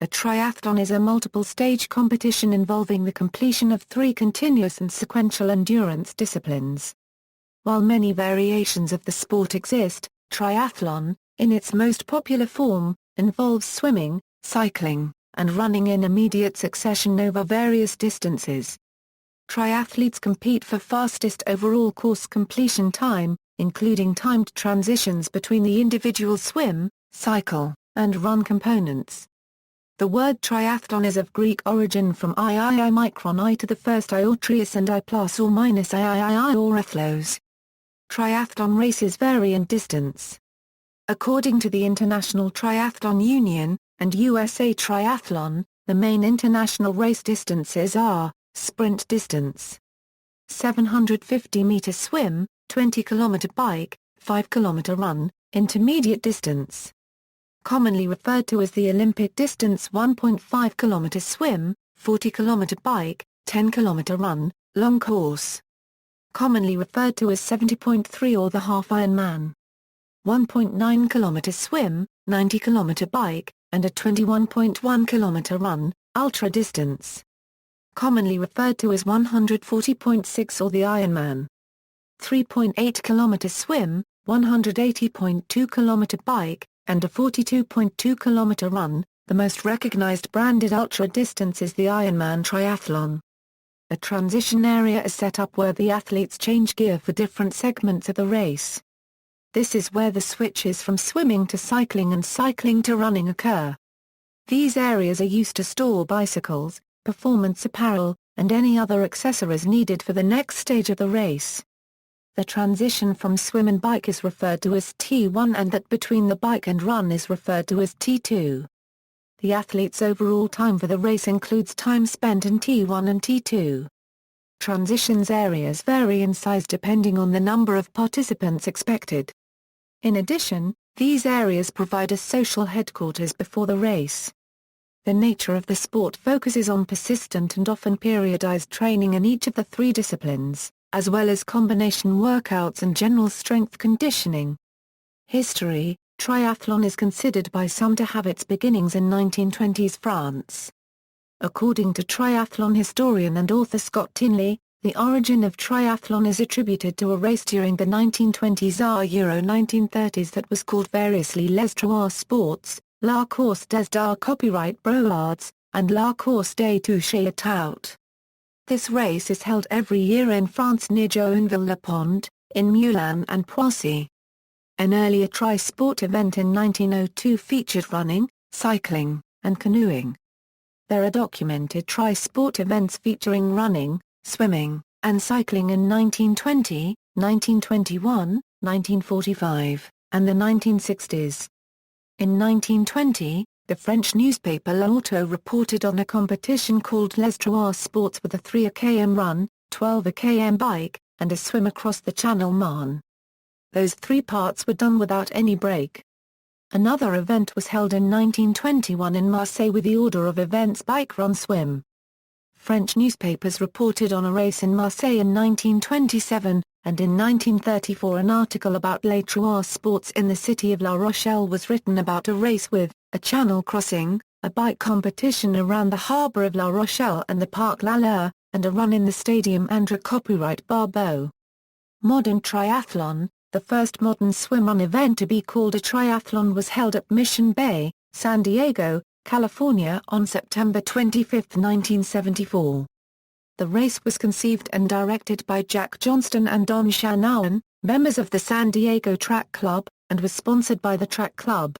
A triathlon is a multiple-stage competition involving the completion of 3 continuous and sequential endurance disciplines. While many variations of the sport exist, triathlon, in its most popular form, involves swimming, cycling, and running in immediate succession over various distances. Triathletes compete for fastest overall course completion time, including timed transitions between the individual swim, cycle, and run components. The word triathlon is of Greek origin from III micron I to the first I or treis and I plus or minus III or athlos. Triathlon races vary in distance. According to the International Triathlon Union, and USA Triathlon, the main international race distances are: sprint distance, 750-meter swim, 20-kilometer bike, 5-kilometer run, intermediate distance, commonly referred to as the Olympic distance, 1.5 kilometer swim, 40 kilometer bike, 10 kilometer run, long course, commonly referred to as 70.3 or the half Ironman, 1.9 kilometer swim, 90 kilometer bike, and a 21.1 kilometer run, ultra distance, commonly referred to as 140.6 or the Ironman, 3.8 kilometer swim, 180.2 kilometer bike, and a 42.2 kilometer run. The most recognized branded ultra distance is the Ironman triathlon. A transition area is set up where the athletes change gear for different segments of the race. This is where the switches from swimming to cycling and cycling to running occur. These areas are used to store bicycles, performance apparel, and any other accessories needed for the next stage of the race. The transition from swim and bike is referred to as T1 and that between the bike and run is referred to as T2. The athlete's overall time for the race includes time spent in T1 and T2. Transitions areas vary in size depending on the number of participants expected. In addition, these areas provide a social headquarters before the race. The nature of the sport focuses on persistent and often periodized training in each of the 3 disciplines, as well as combination workouts and general strength conditioning. History: triathlon is considered by some to have its beginnings in 1920s France. According to triathlon historian and author Scott Tinley, the origin of triathlon is attributed to a race during the 1920s or Euro 1930s that was called variously les trois sports, la course des deux copyright broards, and la course des touches à tout. This race is held every year in France near Joinville-le-Pont, in Meulan and Poissy. An earlier tri-sport event in 1902 featured running, cycling, and canoeing. There are documented tri-sport events featuring running, swimming, and cycling in 1920, 1921, 1945, and the 1960s. In 1920, the French newspaper L'Auto reported on a competition called Les Trois Sports with a 3 km run, 12 km bike, and a swim across the Channel Marne. Those 3 parts were done without any break. Another event was held in 1921 in Marseille with the order of events bike run swim. French newspapers reported on a race in Marseille in 1927, and in 1934 an article about Les Trois Sports in the city of La Rochelle was written about a race with a channel crossing, a bike competition around the harbour of La Rochelle and the Parc Laleur, and a run in the Stadium Andre copyright Barbeau. Modern triathlon: the first modern swim-run event to be called a triathlon was held at Mission Bay, San Diego, California on September 25, 1974. The race was conceived and directed by Jack Johnston and Don Shanahan, members of the San Diego Track Club, and was sponsored by the Track Club.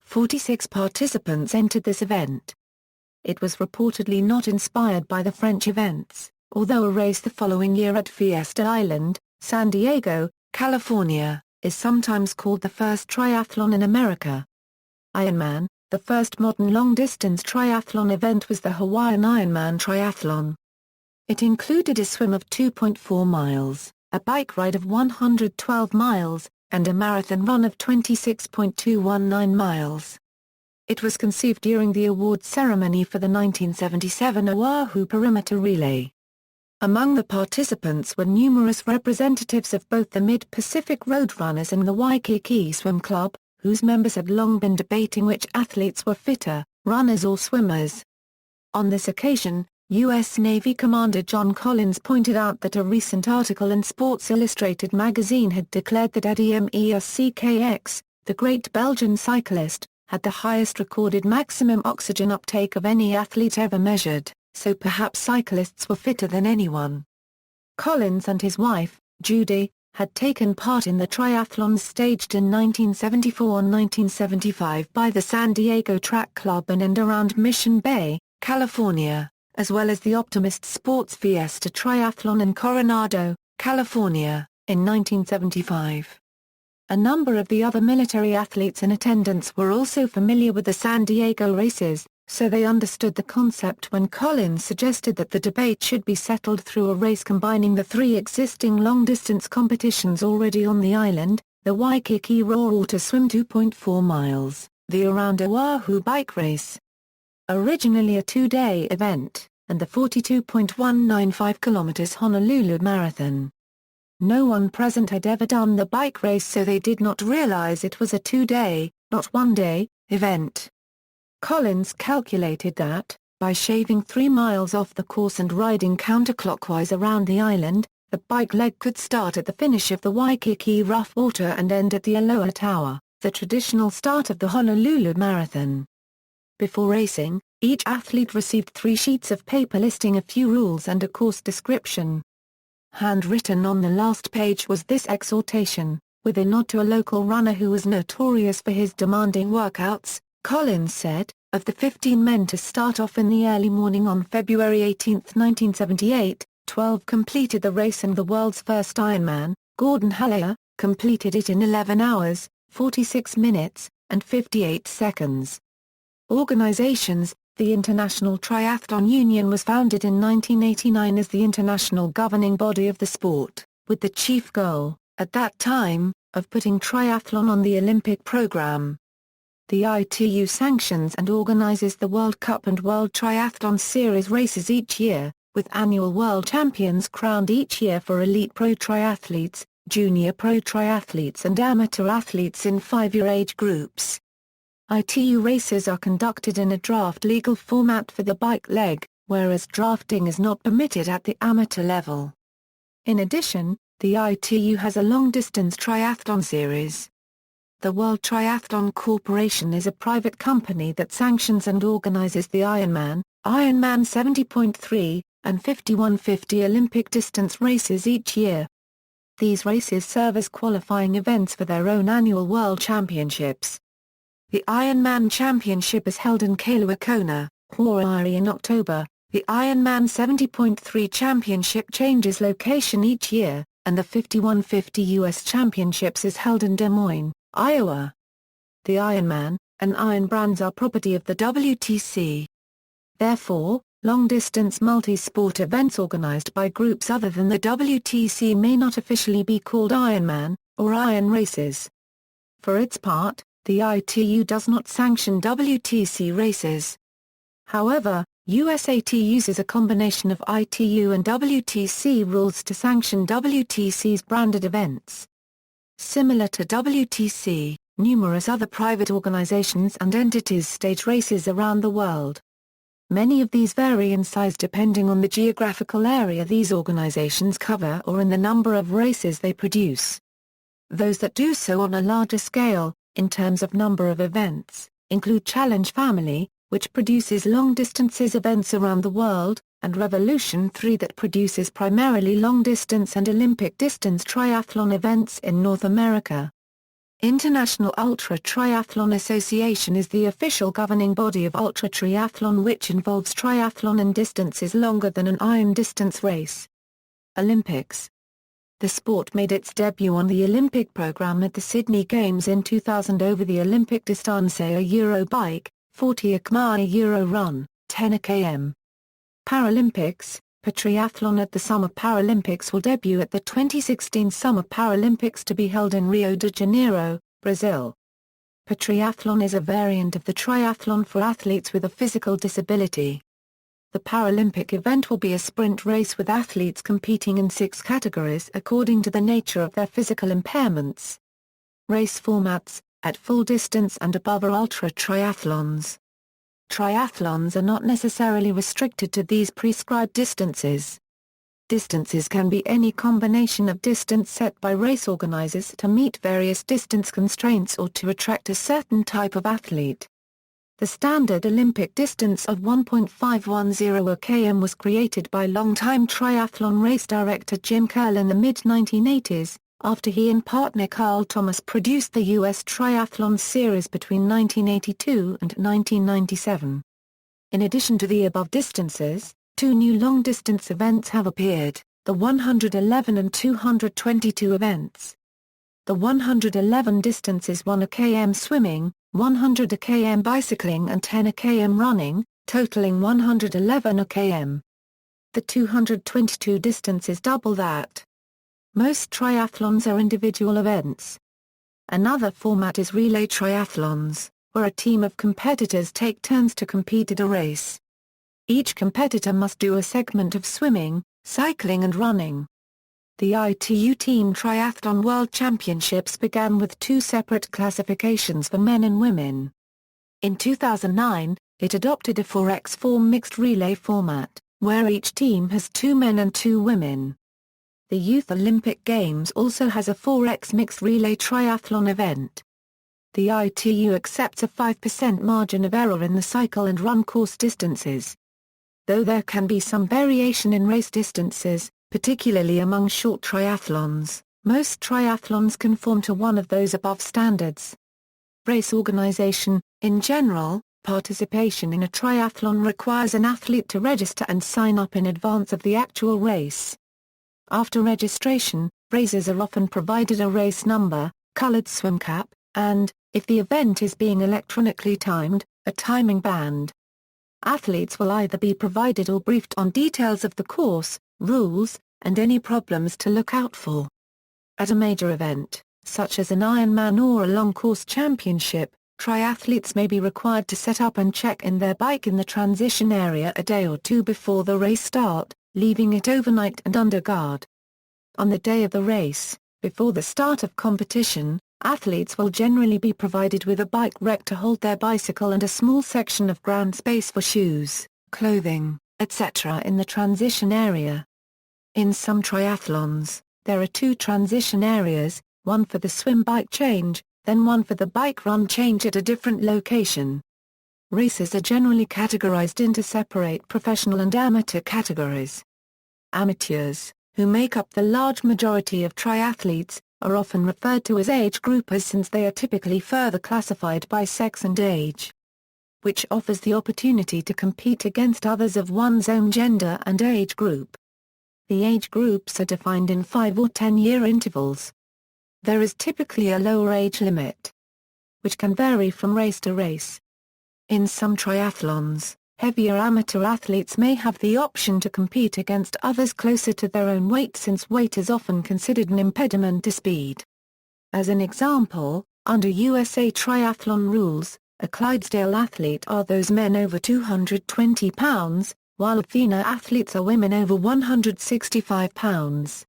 46 participants entered this event. It was reportedly not inspired by the French events, although a race the following year at Fiesta Island, San Diego, California, is sometimes called the first triathlon in America. Ironman: the first modern long-distance triathlon event was the Hawaiian Ironman triathlon. It included a swim of 2.4 miles, a bike ride of 112 miles, and a marathon run of 26.219 miles. It was conceived during the awards ceremony for the 1977 Oahu Perimeter Relay. Among the participants were numerous representatives of both the Mid-Pacific Roadrunners and the Waikiki Swim Club, whose members had long been debating which athletes were fitter, runners or swimmers. On this occasion, U.S. Navy Commander John Collins pointed out that a recent article in Sports Illustrated magazine had declared that Eddy Merckx, the great Belgian cyclist, had the highest recorded maximum oxygen uptake of any athlete ever measured, so perhaps cyclists were fitter than anyone. Collins and his wife, Judy, had taken part in the triathlons staged in 1974 and 1975 by the San Diego Track Club in and around Mission Bay, California, as well as the Optimist Sports Fiesta Triathlon in Coronado, California, in 1975. A number of the other military athletes in attendance were also familiar with the San Diego races, so they understood the concept when Collins suggested that the debate should be settled through a race combining the three existing long-distance competitions already on the island, the Waikiki Raw Water Swim 2.4 miles, the Around Oahu Bike Race, originally a 2-day event, and the 42.195 km Honolulu Marathon. No one present had ever done the bike race, so they did not realize it was a 2-day, not 1-day, event. Collins calculated that, by shaving 3 miles off the course and riding counterclockwise around the island, the bike leg could start at the finish of the Waikiki Rough Water and end at the Aloha Tower, the traditional start of the Honolulu Marathon. Before racing, each athlete received 3 sheets of paper listing a few rules and a course description. Handwritten on the last page was this exhortation, with a nod to a local runner who was notorious for his demanding workouts. Collins said, of the 15 men to start off in the early morning on February 18, 1978, 12 completed the race, and the world's first Ironman, Gordon Haller, completed it in 11 hours, 46 minutes, and 58 seconds. Organizations. The International Triathlon Union was founded in 1989 as the international governing body of the sport, with the chief goal, at that time, of putting triathlon on the Olympic program. The ITU sanctions and organizes the World Cup and World Triathlon Series races each year, with annual world champions crowned each year for elite pro triathletes, junior pro triathletes and amateur athletes in 5-year age groups. ITU races are conducted in a draft legal format for the bike leg, whereas drafting is not permitted at the amateur level. In addition, the ITU has a long-distance triathlon series. The World Triathlon Corporation is a private company that sanctions and organizes the Ironman, Ironman 70.3, and 5150 Olympic distance races each year. These races serve as qualifying events for their own annual World Championships. The Ironman Championship is held in Kailua Kona, Hawaii in October. The Ironman 70.3 Championship changes location each year, and the 5150 U.S. Championships is held in Des Moines, Iowa. The Ironman and Iron brands are property of the WTC. Therefore, long-distance multi-sport events organized by groups other than the WTC may not officially be called Ironman, or Iron races. For its part, the ITU does not sanction WTC races. However, USAT uses a combination of ITU and WTC rules to sanction WTC's branded events. Similar to WTC, numerous other private organizations and entities stage races around the world. Many of these vary in size depending on the geographical area these organizations cover or in the number of races they produce. Those that do so on a larger scale, in terms of number of events, include Challenge Family, which produces long-distances events around the world, and Revolution 3 that produces primarily long-distance and Olympic-distance triathlon events in North America. International Ultra Triathlon Association is the official governing body of ultra triathlon, which involves triathlon in distances longer than an iron distance race. Olympics. The sport made its debut on the Olympic program at the Sydney Games in 2000 over the Olympic Distance Euro Bike, 40 km Euro Run, 10 km. Paralympics. Triathlon at the Summer Paralympics will debut at the 2016 Summer Paralympics to be held in Rio de Janeiro, Brazil. Triathlon is a variant of the triathlon for athletes with a physical disability. The Paralympic event will be a sprint race with athletes competing in 6 categories according to the nature of their physical impairments. Race formats, at full distance and above, are ultra triathlons. triathlons are not necessarily restricted to these prescribed distances. Distances can be any combination of distance set by race organizers to meet various distance constraints or to attract a certain type of athlete. The standard Olympic distance of 1.510 km was created by longtime triathlon race director Jim Curl in the mid-1980s, after he and partner Carl Thomas produced the US Triathlon series between 1982 and 1997. In addition to the above distances, two new long-distance events have appeared, the 111 and 222 events. The 111 distance is 1 km swimming, 100 km bicycling and 10 km running, totaling 111 km. The 222 distance is double that. Most triathlons are individual events. Another format is relay triathlons, where a team of competitors take turns to compete at a race. Each competitor must do a segment of swimming, cycling and running. The ITU Team Triathlon World Championships began with two separate classifications for men and women. In 2009, it adopted a 4x4 mixed relay format, where each team has 2 men and 2 women. The Youth Olympic Games also has a 4x mixed relay triathlon event. The ITU accepts a 5% margin of error in the cycle and run course distances. Though there can be some variation in race distances, particularly among short triathlons, most triathlons conform to one of those above standards. Race organization: in general, participation in a triathlon requires an athlete to register and sign up in advance of the actual race. After registration, racers are often provided a race number, colored swim cap, and, if the event is being electronically timed, a timing band. Athletes will either be provided or briefed on details of the course, rules, and any problems to look out for. At a major event, such as an Ironman or a long-course championship, triathletes may be required to set up and check in their bike in the transition area a day or two before the race start, leaving it overnight and under guard. On the day of the race, before the start of competition, athletes will generally be provided with a bike rack to hold their bicycle and a small section of ground space for shoes, clothing, etc. in the transition area. In some triathlons, there are 2 transition areas, one for the swim-bike change, then one for the bike-run change at a different location. Races are generally categorized into separate professional and amateur categories. Amateurs, who make up the large majority of triathletes, are often referred to as age groupers since they are typically further classified by sex and age, which offers the opportunity to compete against others of one's own gender and age group. The age groups are defined in 5 or 10-year intervals. There is typically a lower age limit, which can vary from race to race. In some triathlons, heavier amateur athletes may have the option to compete against others closer to their own weight since weight is often considered an impediment to speed. As an example, under USA Triathlon rules, a Clydesdale athlete are those men over 220 pounds, while Athena athletes are women over 165 pounds.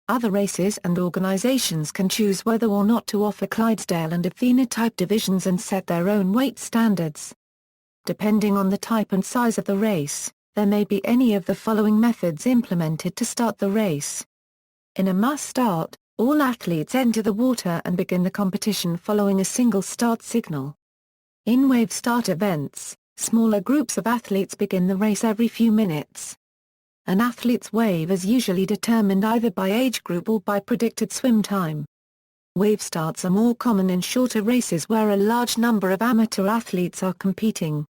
Other races and organizations can choose whether or not to offer Clydesdale and Athena-type divisions and set their own weight standards. Depending on the type and size of the race, there may be any of the following methods implemented to start the race. In a mass start, all athletes enter the water and begin the competition following a single start signal. In wave start events, smaller groups of athletes begin the race every few minutes. An athlete's wave is usually determined either by age group or by predicted swim time. Wave starts are more common in shorter races where a large number of amateur athletes are competing.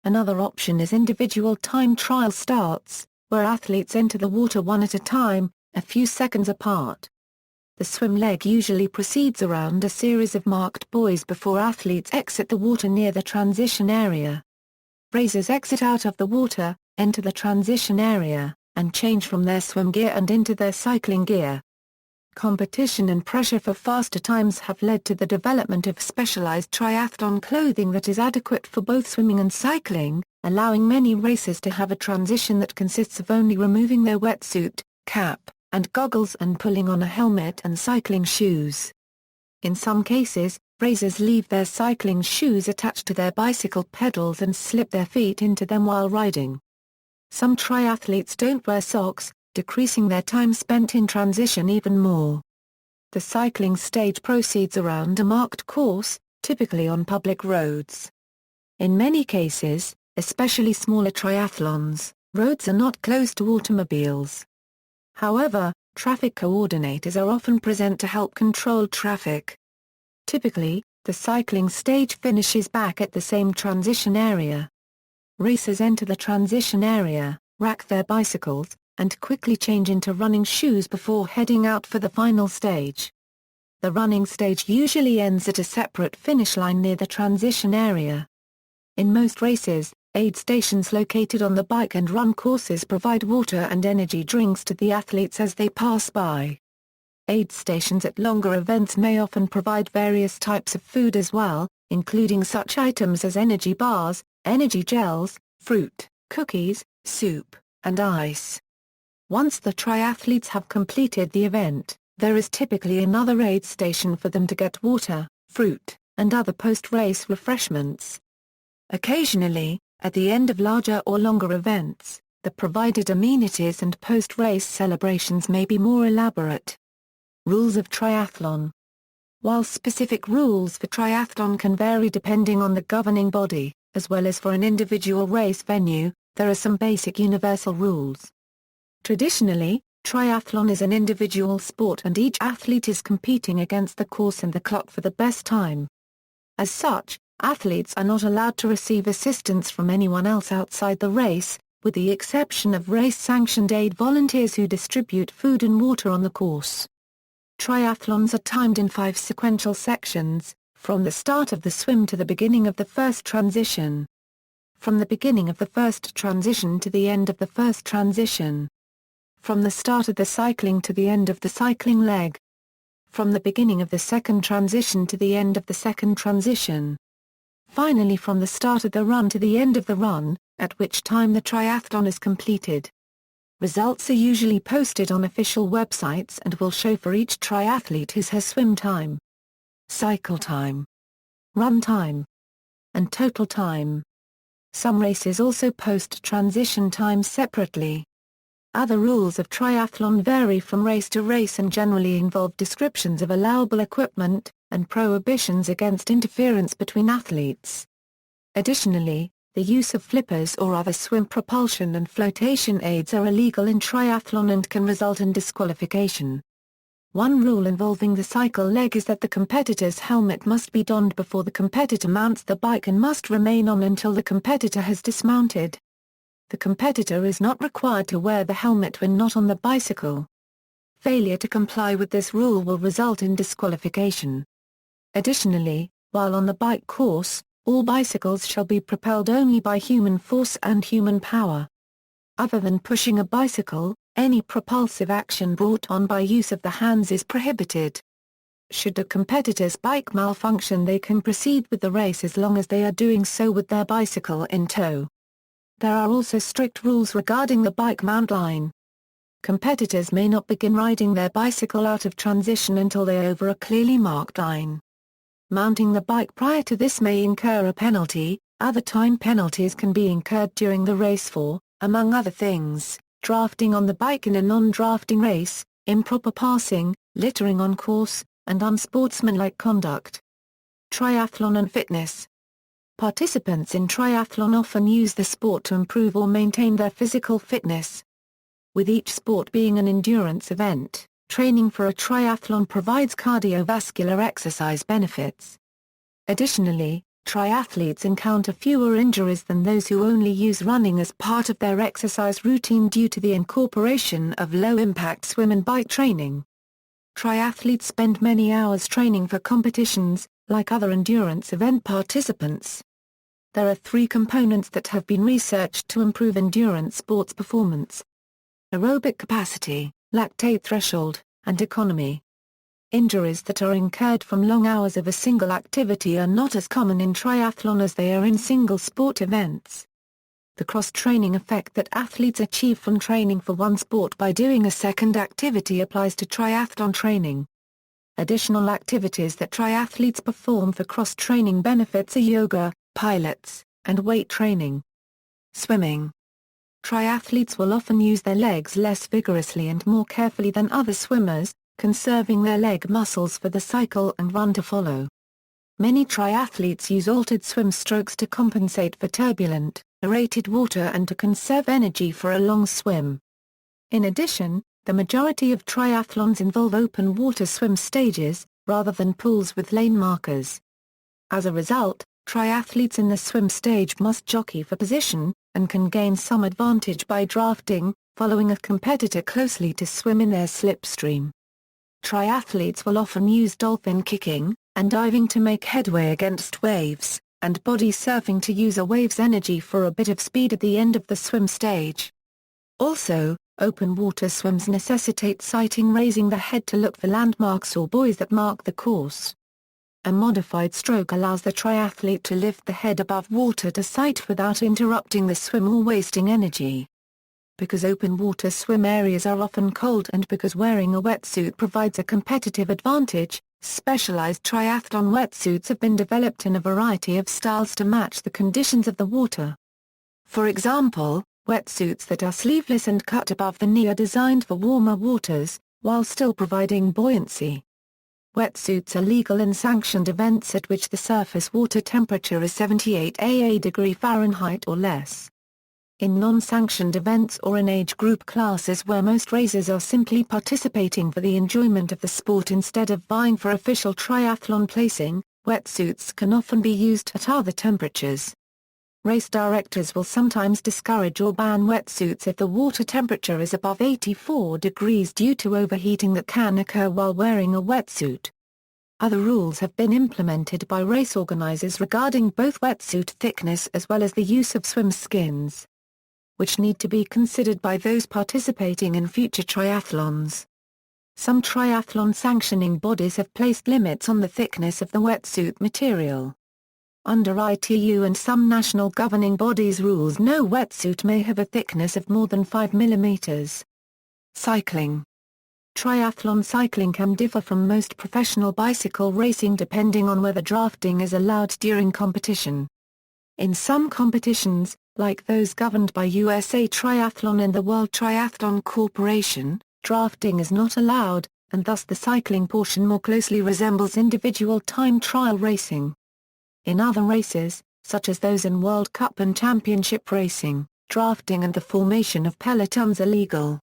Another option is individual time trial starts, where athletes enter the water one at a time, a few seconds apart. The swim leg usually proceeds around a series of marked buoys before athletes exit the water near the transition area. Racers exit out of the water, enter the transition area, and change from their swim gear and into their cycling gear. Competition and pressure for faster times have led to the development of specialized triathlon clothing that is adequate for both swimming and cycling, allowing many racers to have a transition that consists of only removing their wetsuit, cap, and goggles and pulling on a helmet and cycling shoes. In some cases, racers leave their cycling shoes attached to their bicycle pedals and slip their feet into them while riding. Some triathletes don't wear socks, decreasing their time spent in transition even more. The cycling stage proceeds around a marked course, typically on public roads. In many cases, especially smaller triathlons, roads are not closed to automobiles. However, traffic coordinators are often present to help control traffic. Typically, the cycling stage finishes back at the same transition area. Racers enter the transition area, rack their bicycles, and quickly change into running shoes before heading out for the final stage. The running stage usually ends at a separate finish line near the transition area. In most races, aid stations located on the bike and run courses provide water and energy drinks to the athletes as they pass by. Aid stations at longer events may often provide various types of food as well, including such items as energy bars, energy gels, fruit, cookies, soup, and ice. Once the triathletes have completed the event, there is typically another aid station for them to get water, fruit, and other post-race refreshments. Occasionally, at the end of larger or longer events, the provided amenities and post-race celebrations may be more elaborate. Rules of triathlon. While specific rules for triathlon can vary depending on the governing body, as well as for an individual race venue, there are some basic universal rules. Traditionally, triathlon is an individual sport and each athlete is competing against the course and the clock for the best time. As such, athletes are not allowed to receive assistance from anyone else outside the race, with the exception of race-sanctioned aid volunteers who distribute food and water on the course. Triathlons are timed in 5 sequential sections, from the start of the swim to the beginning of the first transition. From the beginning of the first transition to the end of the first transition. From the start of the cycling to the end of the cycling leg. From the beginning of the second transition to the end of the second transition. Finally, from the start of the run to the end of the run, at which time the triathlon is completed. Results are usually posted on official websites and will show for each triathlete his/her swim time, cycle time, run time, and total time. Some races also post transition times separately. Other rules of triathlon vary from race to race and generally involve descriptions of allowable equipment, and prohibitions against interference between athletes. Additionally, the use of flippers or other swim propulsion and flotation aids are illegal in triathlon and can result in disqualification. One rule involving the cycle leg is that the competitor's helmet must be donned before the competitor mounts the bike and must remain on until the competitor has dismounted. The competitor is not required to wear the helmet when not on the bicycle. Failure to comply with this rule will result in disqualification. Additionally, while on the bike course, all bicycles shall be propelled only by human force and human power. Other than pushing a bicycle, any propulsive action brought on by use of the hands is prohibited. Should a competitor's bike malfunction, they can proceed with the race as long as they are doing so with their bicycle in tow. There are also strict rules regarding the bike mount line. Competitors may not begin riding their bicycle out of transition until they are over a clearly marked line. Mounting the bike prior to this may incur a penalty. Other time penalties can be incurred during the race for, among other things, drafting on the bike in a non-drafting race, improper passing, littering on course, and unsportsmanlike conduct. Triathlon and fitness. Participants in triathlon often use the sport to improve or maintain their physical fitness. With each sport being an endurance event, training for a triathlon provides cardiovascular exercise benefits. Additionally, triathletes encounter fewer injuries than those who only use running as part of their exercise routine due to the incorporation of low-impact swim and bike training. Triathletes spend many hours training for competitions, like other endurance event participants. There are 3 components that have been researched to improve endurance sports performance: aerobic capacity, lactate threshold, and economy. Injuries that are incurred from long hours of a single activity are not as common in triathlon as they are in single sport events. The cross-training effect that athletes achieve from training for one sport by doing a second activity applies to triathlon training. Additional activities that triathletes perform for cross-training benefits are yoga, pilates, and weight training. Swimming. Triathletes will often use their legs less vigorously and more carefully than other swimmers, conserving their leg muscles for the cycle and run to follow. Many triathletes use altered swim strokes to compensate for turbulent, aerated water and to conserve energy for a long swim. In addition, the majority of triathlons involve open water swim stages, rather than pools with lane markers. As a result, triathletes in the swim stage must jockey for position, and can gain some advantage by drafting, following a competitor closely to swim in their slipstream. Triathletes will often use dolphin kicking, and diving to make headway against waves, and body surfing to use a wave's energy for a bit of speed at the end of the swim stage. Also, open water swims necessitate sighting, raising the head to look for landmarks or buoys that mark the course. A modified stroke allows the triathlete to lift the head above water to sight without interrupting the swim or wasting energy. Because open water swim areas are often cold and because wearing a wetsuit provides a competitive advantage, specialized triathlon wetsuits have been developed in a variety of styles to match the conditions of the water. For example, wetsuits that are sleeveless and cut above the knee are designed for warmer waters, while still providing buoyancy. Wetsuits are legal in sanctioned events at which the surface water temperature is 78 °F or less. In non-sanctioned events or in age group classes where most racers are simply participating for the enjoyment of the sport instead of vying for official triathlon placing, wetsuits can often be used at other temperatures. Race directors will sometimes discourage or ban wetsuits if the water temperature is above 84 degrees due to overheating that can occur while wearing a wetsuit. Other rules have been implemented by race organizers regarding both wetsuit thickness as well as the use of swim skins, which need to be considered by those participating in future triathlons. Some triathlon sanctioning bodies have placed limits on the thickness of the wetsuit material. Under ITU and some national governing bodies' rules, no wetsuit may have a thickness of more than 5 mm. Cycling. Triathlon cycling can differ from most professional bicycle racing depending on whether drafting is allowed during competition. In some competitions, like those governed by USA Triathlon and the World Triathlon Corporation, drafting is not allowed, and thus the cycling portion more closely resembles individual time trial racing. In other races, such as those in World Cup and Championship racing, drafting and the formation of pelotons are legal.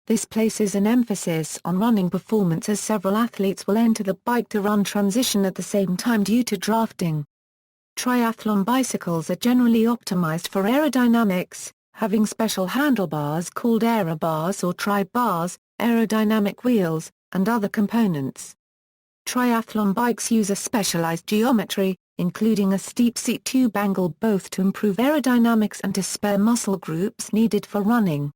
This places an emphasis on running performance as several athletes will enter the bike-to-run transition at the same time due to drafting. Triathlon bicycles are generally optimized for aerodynamics, having special handlebars called aerobars or tri-bars, aerodynamic wheels, and other components. Triathlon bikes use a specialized geometry, including a steep seat tube angle, both to improve aerodynamics and to spare muscle groups needed for running.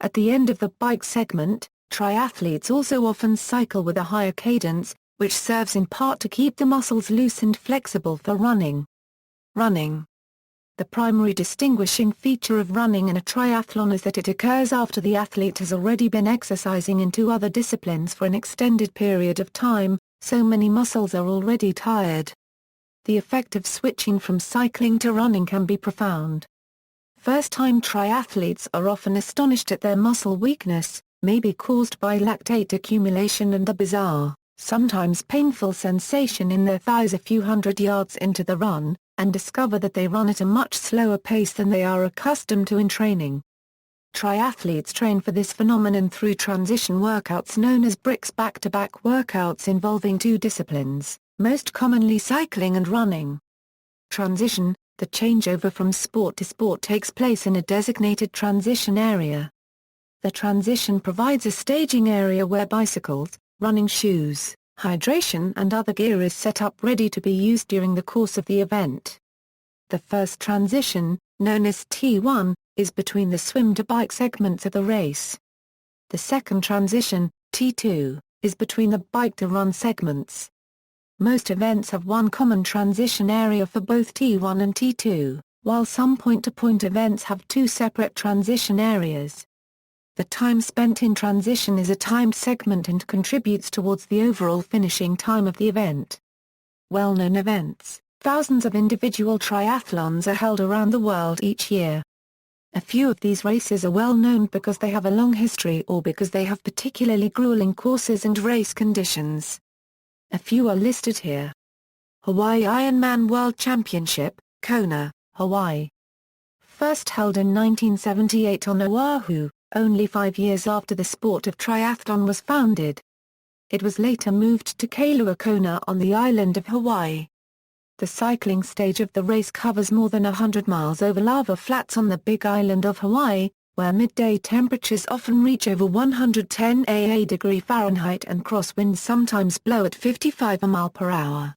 At the end of the bike segment, triathletes also often cycle with a higher cadence, which serves in part to keep the muscles loose and flexible for running. Running. The primary distinguishing feature of running in a triathlon is that it occurs after the athlete has already been exercising in two other disciplines for an extended period of time, so many muscles are already tired. The effect of switching from cycling to running can be profound. First-time triathletes are often astonished at their muscle weakness, maybe caused by lactate accumulation and the bizarre, sometimes painful sensation in their thighs a few hundred yards into the run, and discover that they run at a much slower pace than they are accustomed to in training. Triathletes train for this phenomenon through transition workouts known as bricks, back-to-back workouts involving two disciplines, most commonly cycling and running. Transition, the changeover from sport to sport, takes place in a designated transition area. The transition provides a staging area where bicycles, running shoes, hydration and other gear is set up ready to be used during the course of the event. The first transition, known as T1, is between the swim to bike segments of the race. The second transition, T2, is between the bike to run segments. Most events have one common transition area for both T1 and T2, while some point-to-point events have two separate transition areas. The time spent in transition is a timed segment and contributes towards the overall finishing time of the event. Well-known events. Thousands of individual triathlons are held around the world each year. A few of these races are well known because they have a long history or because they have particularly grueling courses and race conditions. A few are listed here. Hawaii Ironman World Championship, Kona, Hawaii. First held in 1978 on Oahu, only 5 years after the sport of triathlon was founded. It was later moved to Kailua Kona on the island of Hawaii. The cycling stage of the race covers more than 100 miles over lava flats on the Big Island of Hawaii, where midday temperatures often reach over 110 degrees Fahrenheit and crosswinds sometimes blow at 55 mph.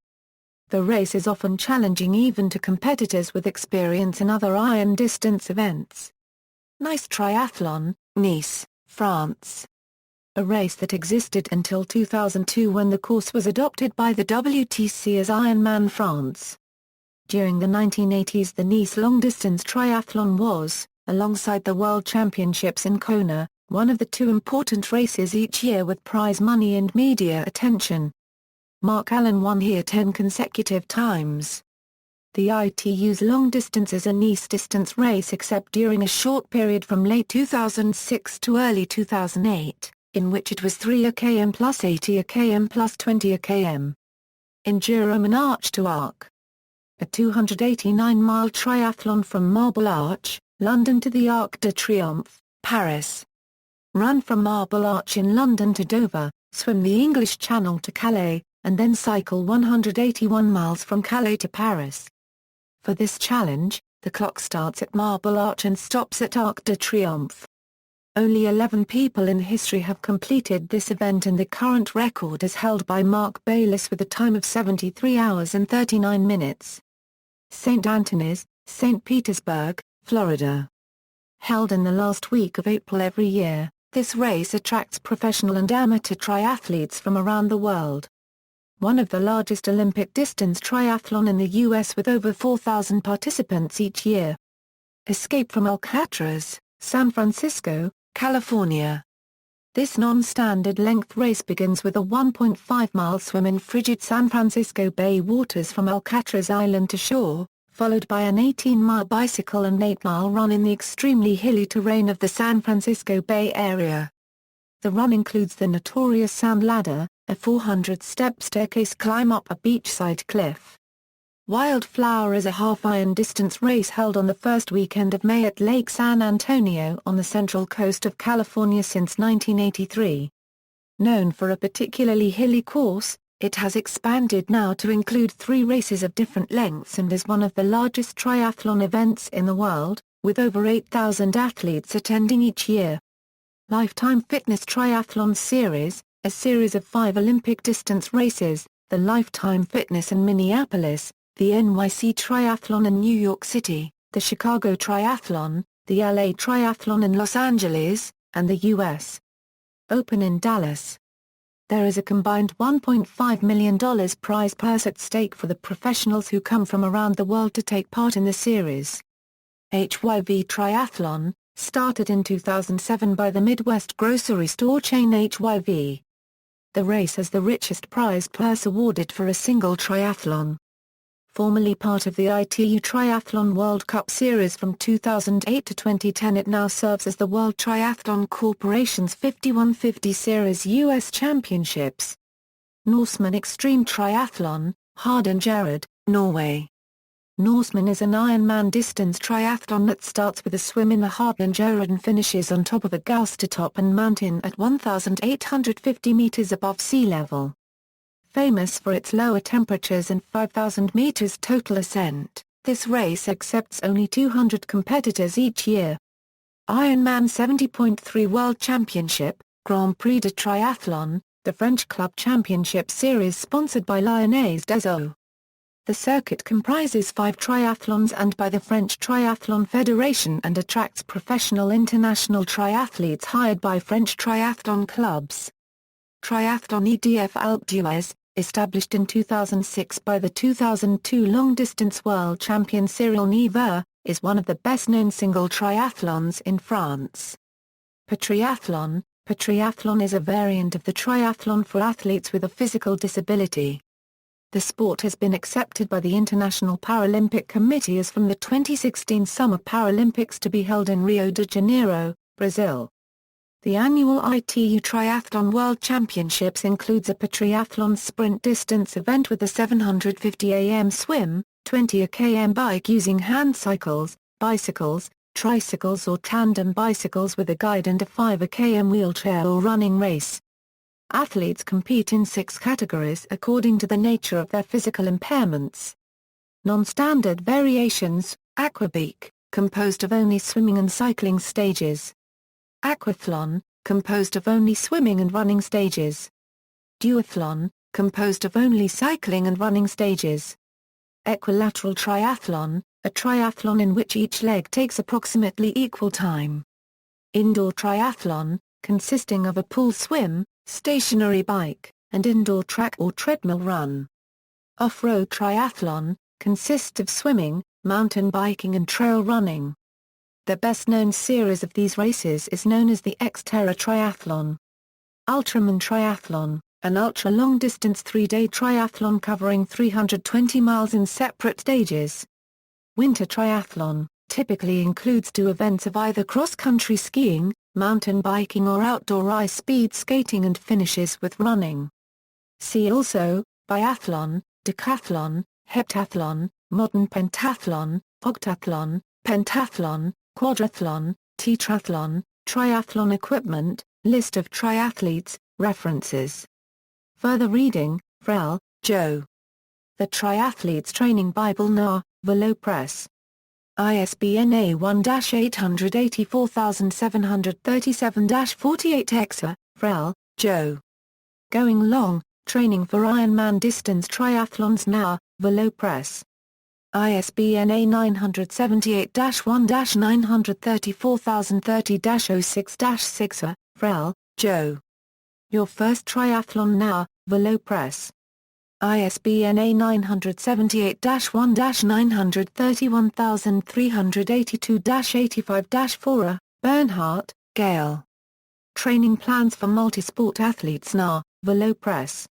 The race is often challenging even to competitors with experience in other iron distance events. Nice Triathlon, Nice, France. A race that existed until 2002 when the course was adopted by the WTC as Ironman France. During the 1980s the Nice long-distance triathlon was, alongside the World Championships in Kona, one of the two important races each year with prize money and media attention. Mark Allen won here 10 consecutive times. The ITU's long distance is a Nice distance race except during a short period from late 2006 to early 2008. In which it was 3 km plus 80 km plus 20 km. Enduro and Arch to Arc. A 289-mile triathlon from Marble Arch, London to the Arc de Triomphe, Paris. Run from Marble Arch in London to Dover, swim the English Channel to Calais, and then cycle 181 miles from Calais to Paris. For this challenge, the clock starts at Marble Arch and stops at Arc de Triomphe. Only 11 people in history have completed this event and the current record is held by Mark Bayliss with a time of 73 hours and 39 minutes. St. Anthony's, St. Petersburg, Florida. Held in the last week of April every year, this race attracts professional and amateur triathletes from around the world. One of the largest Olympic distance triathlon in the U.S. with over 4,000 participants each year. Escape from Alcatraz, San Francisco, California. This non-standard length race begins with a 1.5-mile swim in frigid San Francisco Bay waters from Alcatraz Island to shore, followed by an 18-mile bicycle and 8-mile run in the extremely hilly terrain of the San Francisco Bay Area. The run includes the notorious Sand Ladder, a 400-step staircase climb up a beachside cliff. Wildflower is a half-iron distance race held on the first weekend of May at Lake San Antonio on the central coast of California since 1983. Known for a particularly hilly course, it has expanded now to include 3 races of different lengths and is one of the largest triathlon events in the world, with over 8,000 athletes attending each year. Lifetime Fitness Triathlon Series, a series of 5 Olympic distance races, the Lifetime Fitness in Minneapolis, the NYC Triathlon in New York City, the Chicago Triathlon, the LA Triathlon in Los Angeles, and the U.S. Open in Dallas. There is a combined $1.5 million prize purse at stake for the professionals who come from around the world to take part in the series. HYV Triathlon, started in 2007 by the Midwest grocery store chain HYV. The race has the richest prize purse awarded for a single triathlon. Formerly part of the ITU Triathlon World Cup Series from 2008 to 2010, it now serves as the World Triathlon Corporation's 5150 Series U.S. Championships. Norseman Extreme Triathlon, Hardanger, Norway. Norseman is an Ironman distance triathlon that starts with a swim in the Hardanger and finishes on top of a Gaustertop and mountain at 1,850 meters above sea level. Famous for its lower temperatures and 5,000 meters total ascent, this race accepts only 200 competitors each year. Ironman 70.3 World Championship, Grand Prix de Triathlon, the French Club Championship Series sponsored by Lyonnaise des Eaux. The circuit comprises 5 triathlons and by the French Triathlon Federation and attracts professional international triathletes hired by French triathlon clubs. Triathlon EDF Alpe d'Huez, established in 2006 by the 2002 long-distance world champion Cyril Neveu, is one of the best-known single triathlons in France. Triathlon. Triathlon is a variant of the triathlon for athletes with a physical disability. The sport has been accepted by the International Paralympic Committee as from the 2016 Summer Paralympics to be held in Rio de Janeiro, Brazil. The annual ITU Triathlon World Championships includes a triathlon sprint distance event with a 750 am swim, 20 km bike using hand cycles, bicycles, tricycles or tandem bicycles with a guide and a 5 km wheelchair or running race. Athletes compete in 6 categories according to the nature of their physical impairments. Non-standard variations: aquabic, composed of only swimming and cycling stages. Aquathlon, composed of only swimming and running stages. Duathlon, composed of only cycling and running stages. Equilateral triathlon, a triathlon in which each leg takes approximately equal time. Indoor triathlon, consisting of a pool swim, stationary bike, and indoor track or treadmill run. Off-road triathlon, consists of swimming, mountain biking and trail running. The best-known series of these races is known as the Xterra Triathlon. Ultraman Triathlon, an ultra-long-distance 3-day triathlon covering 320 miles in separate stages. Winter triathlon, typically includes 2 events of either cross-country skiing, mountain biking or outdoor ice-speed skating and finishes with running. See also, biathlon, decathlon, heptathlon, modern pentathlon, octathlon, pentathlon, quadrathlon, tetrathlon, triathlon equipment, list of triathletes, references. Further reading: Frel, Joe. The Triathletes Training Bible Na, Velo Press. ISBN A1-884737-48 Exa, Frel, Joe. Going Long, Training for Ironman Distance Triathlons Na, Velo Press. ISBN A978-1-934030-06-6, Frel, Joe. Your First Triathlon Na, Velo Press. ISBN A978-1-931382-85-4, Bernhardt, Gail. Training Plans for Multisport Athletes Na, Velo Press.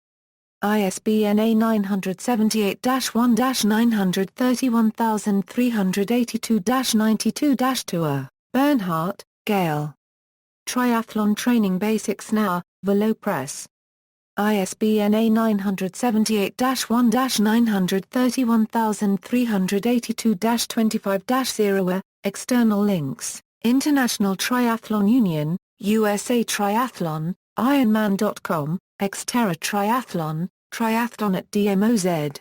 ISBN A978-1-931382-92-2, Bernhardt, Gail. Triathlon Training Basics Na, Velo Press. ISBN A978-1-931382-25-0. External links: International Triathlon Union, USA Triathlon, Ironman.com, Xterra Triathlon, Triathlon at DMOZ.